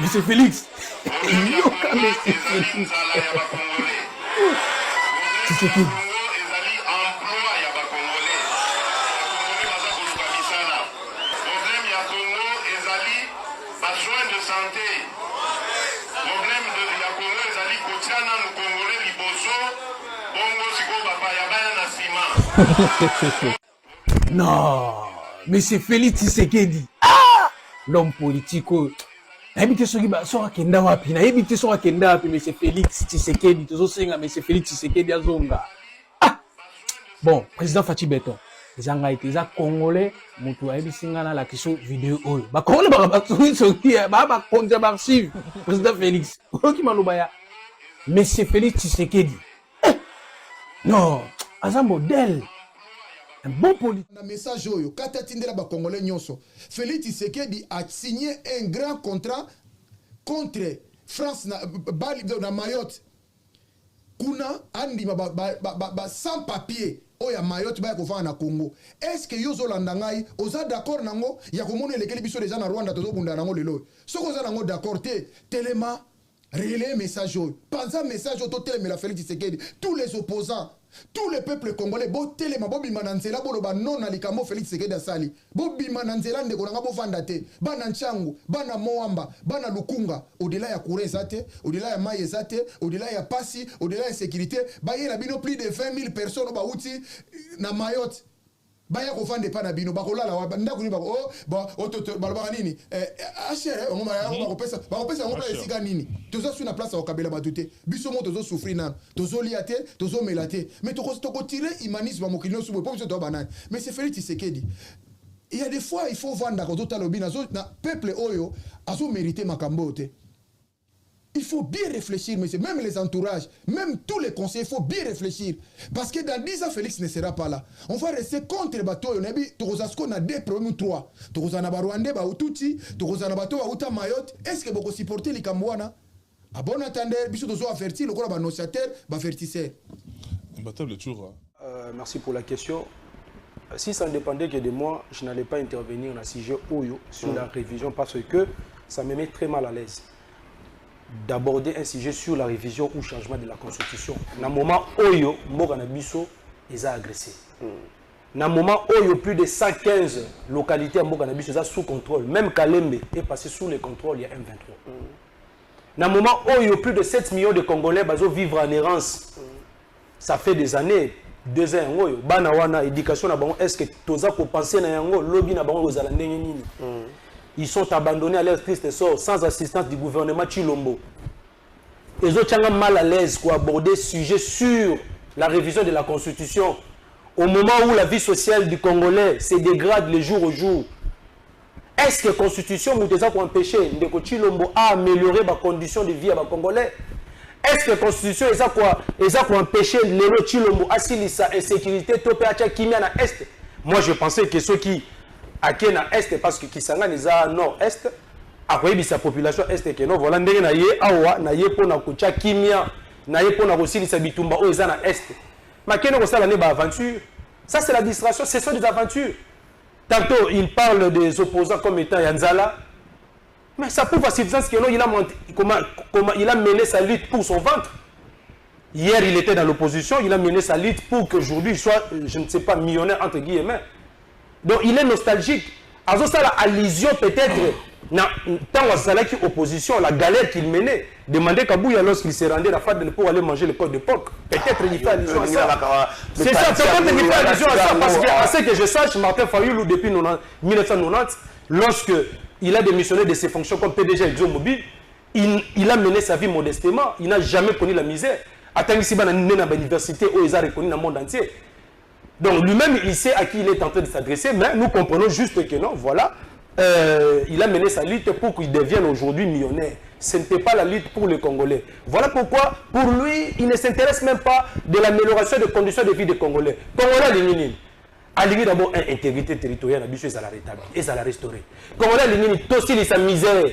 Monsieur Félix, Tshisekedi. Non, Monsieur Félix Tshisekedi. Ah, l'homme politique. Nayebi soki ba so akenda wapi nayebi so akenda wapi Monsieur Félix Tshisekedi tozosenga Monsieur Félix Tshisekedi azonga. Ah bon, président Fachi Beton ezanga ite za congolais mutu ayebi singana la kiso vidéo oyo ba congolais ba soki ba konja ba archive président Félix oki maloba ya Monsieur Félix Tshisekedi. Non, aza modèle. Un bon politique. Un message oyo kata tindela ba congolais nyonso. Félix Tshisekedi a signé un grand contrat contre France na Mayotte. Kuna andi ba sans papier oya Mayotte ba ko fa na Congo. Est-ce que yozo landangai oza d'accord nango ya ko mona lekeli biso déjà na Rwanda tozo bunda nango lelo. Soko za nango d'accord te telema relais message oyo. Panza message oyo to telemela Félix Tshisekedi tous les opposants. Tout le peuple congolais, bo telema bo bimananzela bo loba non alikamo Félix Tshisekedi asali. Bo bimananzela ndeko nanga bo vandate, bana nchangu, bana moamba, bana lukunga, au-delà ya kurezate, au-delà ya mayezate, au-delà ya pasi, au-delà ya sécurité, ba yela bino plus de 20 000 personnes ba uti na Mayotte. Baya ko fande pa na bino ba ko lala wa ndako ni ba ko ba ototo ba ba nini achere on ba ko pesa on ba esika nini tozo su na place au kabela batute biso mo tozo souffrir na tozo liate tozo melate mais to ko tirer humanisme mo kino su po to banane mais c'est Félix Tshisekedi. Il y a des fois il faut vendre ko to lobina na peuple oyo azo mériter makambo te. Il faut bien réfléchir, monsieur. Même les entourages, même tous les conseils, il faut bien réfléchir. Parce que dans 10 ans, Félix ne sera pas là. On va rester contre le bateau. On a deux problèmes ou trois. On a Rwanda, Bautouti, on a bateau Bauta Mayotte. Est-ce que vous supportez les Cambouana? À bon attendeur, bisous de avertir, le corps va nos avertisseur. Merci pour la question. Si ça ne dépendait que de moi, je n'allais pas intervenir dans le sujet Oyo sur la révision parce que ça me met très mal à l'aise d'aborder un sujet sur la révision ou changement de la Constitution. Dans le moment Oyo, Mboganabiso est agressé. Dans le moment Oyo, plus de 115 localités à Mboganabiso sont sous contrôle. Même Kalembe est passé sous le contrôle il y a M23. Dans le moment Oyo, plus de 7 millions de Congolais vivent en errance. Ça fait des années. 2 ans, Oyo, Banawana, éducation, est-ce que tu as pensé à Yango, lobby na bango aux Alandés? Ils sont abandonnés à leur triste sort sans assistance du gouvernement Chilombo. Ils ont mal à l'aise pour aborder ce sujet sur la révision de la Constitution. Au moment où la vie sociale du Congolais se dégrade le jour au jour, est-ce que la Constitution nous a empêché de Chilombo à améliorer les conditions de vie à Congolais? Est-ce que la Constitution a empêché les Chilombo à s'illisser insécurité Kimia na Est? Moi je pensais que ceux qui à na Est parce que Kisanga les a nord-est après sa population est que non voilà ndenge na ye awa na ye pona kocha kimia na ye pona kosili sa bitumba o eza na Est mais keno ko sala ne ba aventure ça c'est la distraction, ce sont des aventures. Tantôt il parle des opposants comme étant Yanzala mais ça prouve à suffisance que non il a comment il a mené sa lutte pour son ventre. Hier il était dans l'opposition, il a mené sa lutte pour qu'aujourd'hui il soit je ne sais pas millionnaire entre guillemets. Donc il est nostalgique. Alors ça la allusion peut-être tant que opposition, la galère qu'il menait, demandez Kabouya lorsqu'il s'est rendu à la fête pour aller manger le côte de porc. Peut-être il fait allusion à ça. C'est ça, peut-être il fait allusion à ça parce que à ce que je sache, Martin Fayoulou depuis 1990, lorsque il a démissionné de ses fonctions comme PDG ExxonMobil. Il a mené sa vie modestement. Il n'a jamais connu la misère. Attends, ici, il a né dans l'université où il a reconnu dans le monde entier. Donc lui-même, il sait à qui il est en train de s'adresser, mais nous comprenons juste que non, voilà, il a mené sa lutte pour qu'il devienne aujourd'hui millionnaire. Ce n'était pas la lutte pour les Congolais. Voilà pourquoi, pour lui, il ne s'intéresse même pas de l'amélioration des conditions de vie des Congolais. Congolais, les minines. Allié d'abord une intégrité territoriale, et ça la rétablir, et ça la restaurer. Congolais, les minines, aussi sa misère.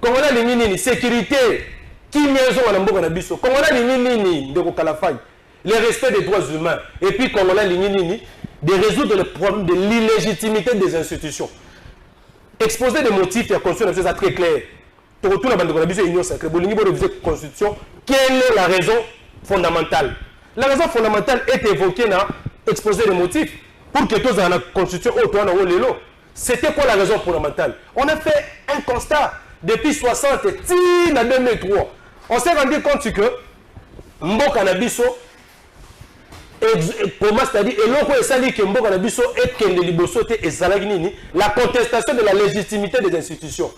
Congolais, les minines, sécurité. Qui maison à l'ambour na biso. Congolais, les minines, de Kokalafay. Le respect des droits humains. Et puis, Congolais, les minines, de résoudre le problème de l'illégitimité des institutions. Exposer des motifs et à construire des choses très claires. Tu retournes à la bande de l'Union sacrée. Pour la constitution, quelle est la raison fondamentale? La raison fondamentale est évoquée dans exposer des motifs. Pour que tous dans la constitution, c'était quoi la raison fondamentale? On a fait un constat depuis 60 et à 2003. On s'est rendu compte que Mboka Nabiso, comment c'est-à-dire, et l'on peut que Mboka Nabiso est que les libosote et Zalagnini, la contestation de la légitimité des institutions.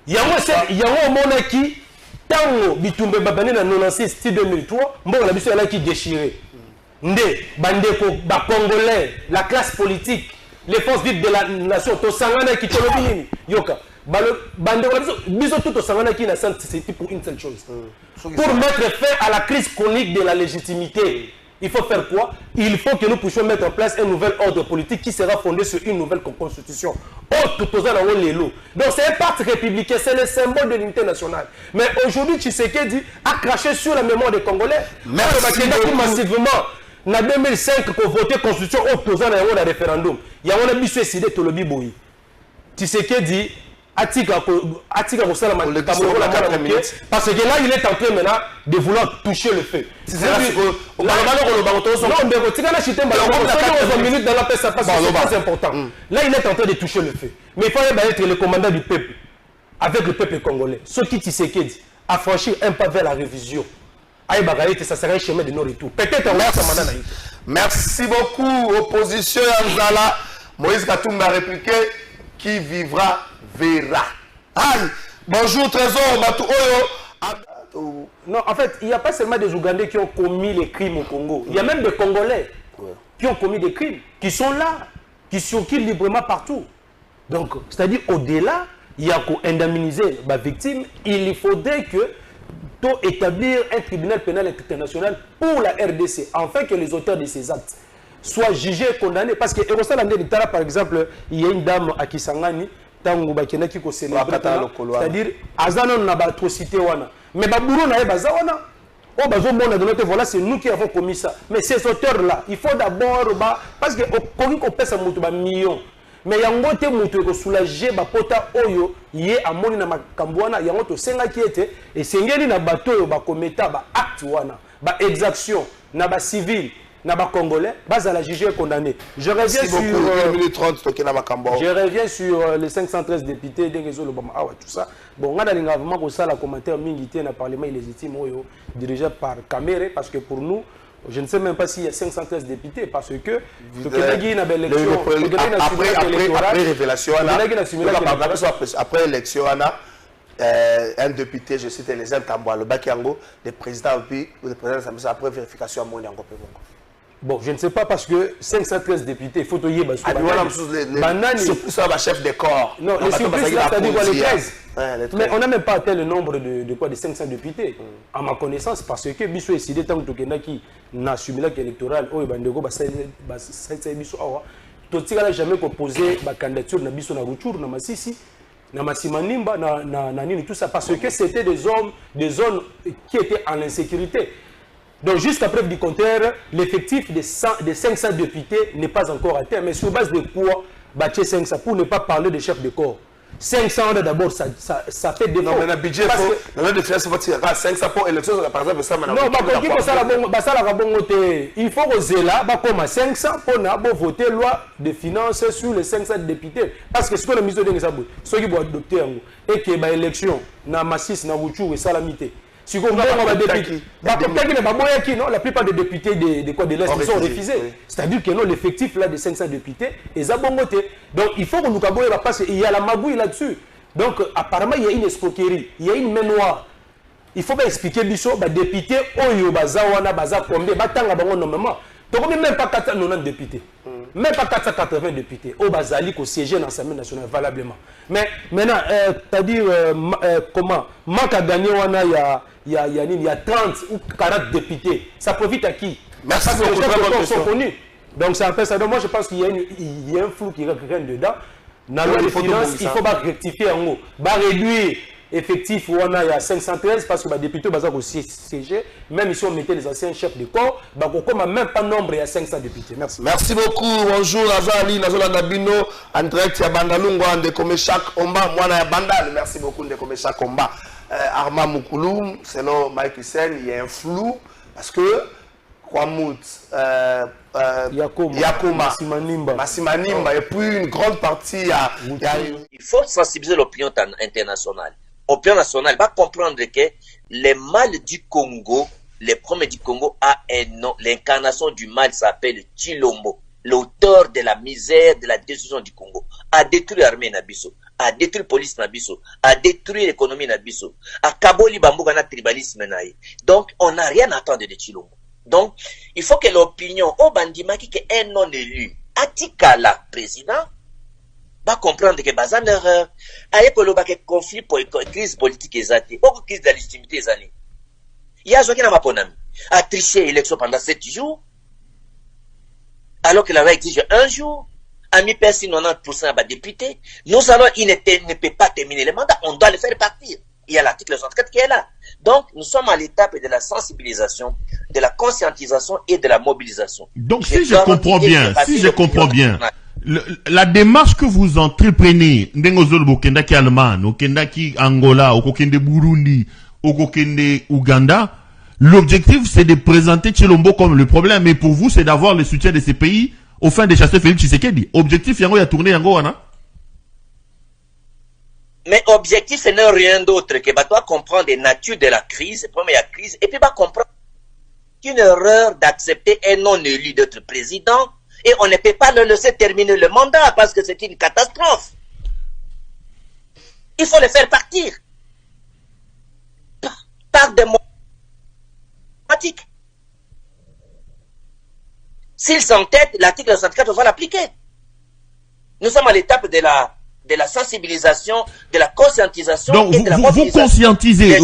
Il y a un moment qui, tant Bitumbe Babane dans 96 2003, Mboka Nabiso est là qui déchiré. Ndé, Bandeko, Congolais, la classe politique, les forces vives de la nation, Tosangana qui Tolobini, Yoka. Bandeko, Biso tout Tosangana qui n'a c'était pour une seule chose. Pour mettre fin à la crise chronique de la légitimité. Il faut faire quoi? Il faut que nous puissions mettre en place un nouvel ordre politique qui sera fondé sur une nouvelle constitution. Donc c'est un parti républicain, c'est le symbole de l'unité nationale. Mais aujourd'hui, Tshisekedi a craché sur la mémoire des Congolais. Merci beaucoup. Massivement. En 2005, qu'on votait constitution opposant à un référendum. Il y a un bis décidé de le Boui. Tshisekedi Atika parce que là il est en train maintenant de vouloir toucher le feu. C'est important. Là il est en train de toucher le feu. Mais il fallait être le commandant du peuple avec le peuple congolais. Ce qui Tshisekedi a franchi un pas vers la révision. Ça serait un chemin de non-retour. Peut-être on va faire ça. Merci beaucoup. Opposition Anzala. Moïse Katumbi a répliqué. Qui vivra verra. Aïe. Bonjour Trésor. Non, en fait, il n'y a pas seulement des Ougandais qui ont commis les crimes au Congo. Il y a même des Congolais qui ont commis des crimes, qui sont là, qui circulent librement partout. Donc, c'est-à-dire, au-delà, il y a qu'à indemniser les victimes. Il faudrait que établir un tribunal pénal international pour la RDC, afin que les auteurs de ces actes soient jugés et condamnés. Parce que par exemple, il y a une dame à Kisangani, c'est-à-dire, Azanon n'a pas atrocité. Mais Babourou n'a pas voilà, c'est nous qui avons commis ça. Mais ces auteurs-là, il faut d'abord, parce qu'on paie ça million. Mais il y a un côté qui est soulagé, pota oyo, il y a un monde na makambwana, il y a un autre senga qui était, et c'est un bateau, cometa, acte, exaction, na civil, na congolais, à la juger et condamné. Je reviens sur les 513 députés des réseaux, tout ça. Bon, on a vraiment ça, la commentaire militaire dans le Parlement illégitime dirigé par Kamere, parce que pour nous, je ne sais même pas s'il y a 513 députés, parce que après l'élection, un député, je cite l'exemple Tamboa, le Bakiango, le président ou le président de après vérification à Moniango. Bon, je ne sais pas parce que 513 députés, il faut te dire. Surtout ça, le chef de corps. Non, les surprises, c'est-à-dire les 13. Mais on n'a même pas atteint le nombre de 500 députés, à ma connaissance, parce que Bissou est décidé tant que qui n'a assumé l'électoral, il n'a jamais proposé la candidature de Bissou na Rutshuru, na Masisi, na Masimanimba, na Nini, tout ça, parce que c'était des zones qui étaient en insécurité. Donc, jusqu'à preuve du contraire, l'effectif des 500 députés n'est pas encore atteint. Mais sur base de quoi bâtir 500 pour ne pas parler de chef de corps? 500 d'abord, ça fait des. Non, mais le budget, il faut 500 pour l'élection, par exemple, ça maintenant. Non, il faut oser là, comme 500 pour voter loi de finances sur les 500 députés. Parce que ce qu'on a mis de ceux qui vont adopter et que l'élection, na Massis, na Rutshuru et Salamité. Si on va la plupart des députés de l'Est sont refusés. C'est-à-dire que l'effectif de 500 députés est abongoté. Donc il faut que nous parce qu'il y a la magouille là-dessus. Donc, apparemment, il y a une escroquerie, il y a une main noire. Il faut bien expliquer biso, bah député, oyo baza wana baza combien, batanga bango normalement. Donc même pas 490 députés, même pas 480 députés. Au bazali ko siéger dans l'Assemblée nationale valablement. Mais maintenant, c'est-à-dire comment, manque à gagner wana il y a 30 ou 40 députés. Ça profite à qui? Merci Parce que beaucoup, les très bonne gens question. sont connus. Donc c'est un peu ça. Donc moi je pense qu'il y a un flou qui règne dedans. Dans la loi de finances, il faut rectifier en haut, réduire. Effectif, on a 513 parce que les députés sont siégés. Même si on mettait les anciens chefs de corps, on n'a même pas nombre, il y a 500 députés. Merci. Merci beaucoup. Bonjour, Azali, Nazola Nabino, en direct, à Bandalungo, de Komeshak Omba, moi, à Bandal. Merci beaucoup de Komeshak Omba. Arma Moukoulou, selon Mike Hussein, il y a un flou parce que Kwamout, Yakoma, Massimanimba, et puis une grande partie, il faut sensibiliser l'opinion internationale. L'opinion nationale va comprendre que le mal du Congo, le premier du Congo a un nom. L'incarnation du mal s'appelle Chilombo, l'auteur de la misère, de la destruction du Congo. A détruit l'armée Nabiso, a détruit la police Nabiso, a détruit l'économie Nabiso, a Kaboli Bambouga na tribalisme naï. Donc, on n'a rien à attendre de Chilombo. Donc, il faut que l'opinion, au bandimaki, qu'un non élu, Atikala, président, va comprendre que bazan l'erreur aye koloba ke conflit crise politique ezati ou crise de la légitimité ezali ya zoki na maponami a triché élection pendant 7 jours alors qu'il avait exigé 1 jour a mis persi 90% à député. Nous allons, il ne peut pas terminer le mandat, on doit le faire partir. Il y a l'article 64 qui est là. Donc, nous sommes à l'étape de la sensibilisation, de la conscientisation et de la mobilisation. Donc, si je comprends bien, la démarche que vous entreprenez, ndengozolo kendaki Allemagne, kendaki Angola, okokende Burundi, okokende Ouganda, l'objectif c'est de présenter Tshilombo comme le problème, mais pour vous c'est d'avoir le soutien de ces pays au fin de chasser Félix Tshisekedi. Objectif yango ya tourner yango wana. Mais objectif n'est rien d'autre que toi comprendre la nature de la crise, première crise, et puis comprendre qu'une erreur d'accepter un non élu d'être président. Et on ne peut pas le laisser terminer le mandat parce que c'est une catastrophe. Il faut le faire partir. Par des mots pratiques. S'il s'entête, l'article 64 va l'appliquer. Nous sommes à l'étape de la sensibilisation, de la conscientisation. Donc, et de la mobilisation. Vous conscientisez,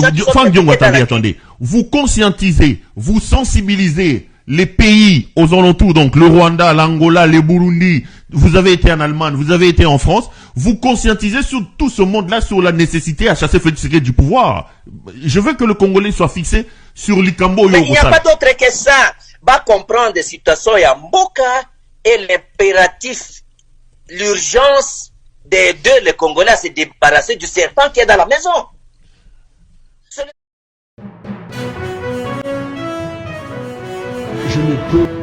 attendez. Vous conscientisez, vous sensibilisez les pays aux alentours, donc le Rwanda, l'Angola, le Burundi, vous avez été en Allemagne, vous avez été en France, vous conscientisez sur tout ce monde-là sur la nécessité à chasser Félix Tshisekedi du pouvoir. Je veux que le Congolais soit fixé sur l'Ikambo. Mais il n'y a pas d'autre que ça. Va comprendre des situations à Mboka et l'impératif, l'urgence des deux, les Congolais, à se débarrasser du serpent qui est dans la maison. Je ne peux